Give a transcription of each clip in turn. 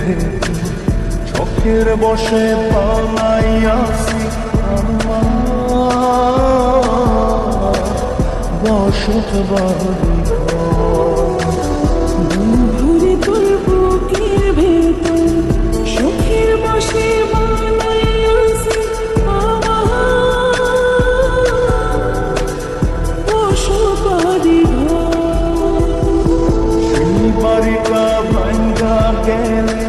ভেতর চোখের বসে বানাইয়াছি বসত বাড়ি বন্ধুরে তোর বুকের ভেতর সুখের বসে বানাইয়াছি বসত বাড়ি সেই বাড়িটা ভাঙ্গা গেলে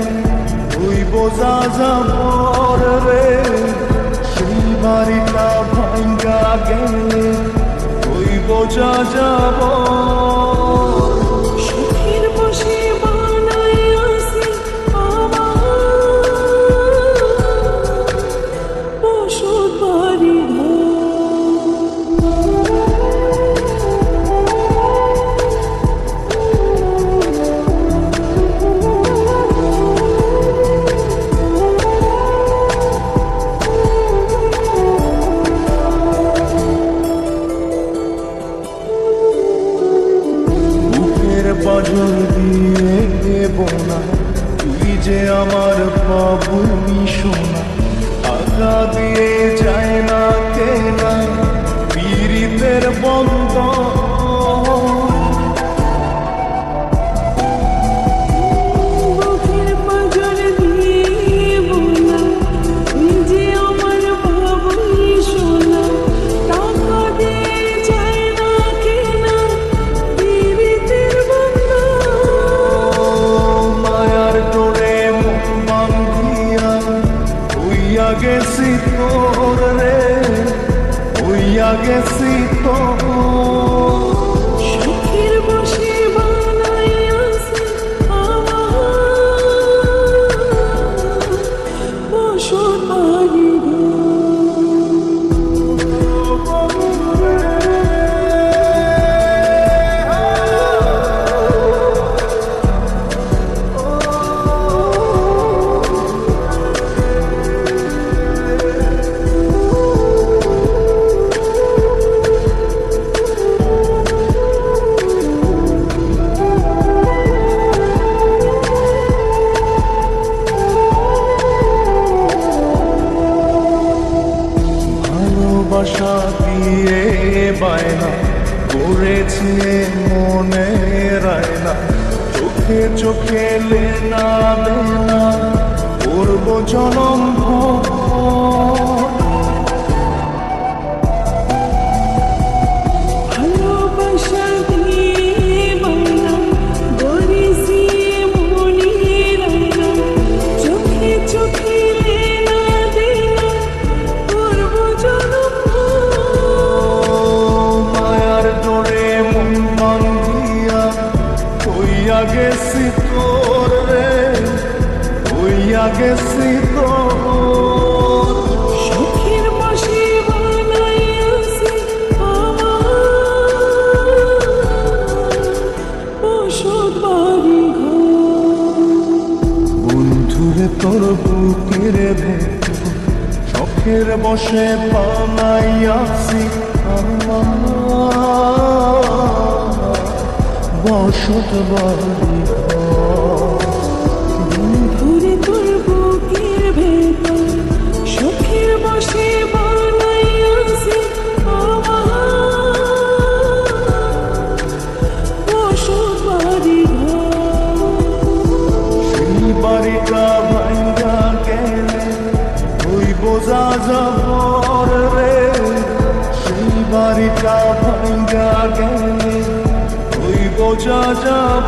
ওই বোঝা যাবর রে সেই বাড়িটা ভাঙ্গা গেলে ওই বোঝা যাব সুখের বসে বানাইয়াছি বসত বাড়ি পাজল দিয়ে দেব না তুই যে আমার বাবুনি সোনা আগা দিয়ে যায় না কেনা পীড়িতের বন্ধ বুকের পাঁজর দিয়ে বোনা তুই যে আমার বাবুই সোনা টাকা দিয়ে যায় না কেনা পীড়িতের মায়ার ডোরে মন বান্ধিয়া হইয়া গেছি তোর রে হইয়া গেছি তোর সুখের বসে বানাইয়াছি বসত বাড়ি ভালোবাসা দিয়ে বায়না করেছে মনে রায়না চোখে চোখে লেনা দেনা করব জনম ভালোবাসা দিয়ে বানা গড়েছি মনের আয়না চোখে চোখে লেনা দেনা করব জনম মায়ার ডোরে মন বান্ধিয়া হইয়া গেছি তোর রে হইয়া গেছি তোর সুখের বসে বানাইয়াছি বসত বাড়ি বন্ধুরে তোর বুকের ভেতর চোখের বসে বানাইয়াছি বসত বাড়ি বন্ধুরে তোর বুকের ভেতর সুখের বসে বানাইয়াছি বসত বাড়ি সেই বাড়িটা ভাঙ্গা গেলে ওই বোঝা যাবর রে সেই বাড়িটা ভাঙ্গা গেলে ওই বোঝা যাব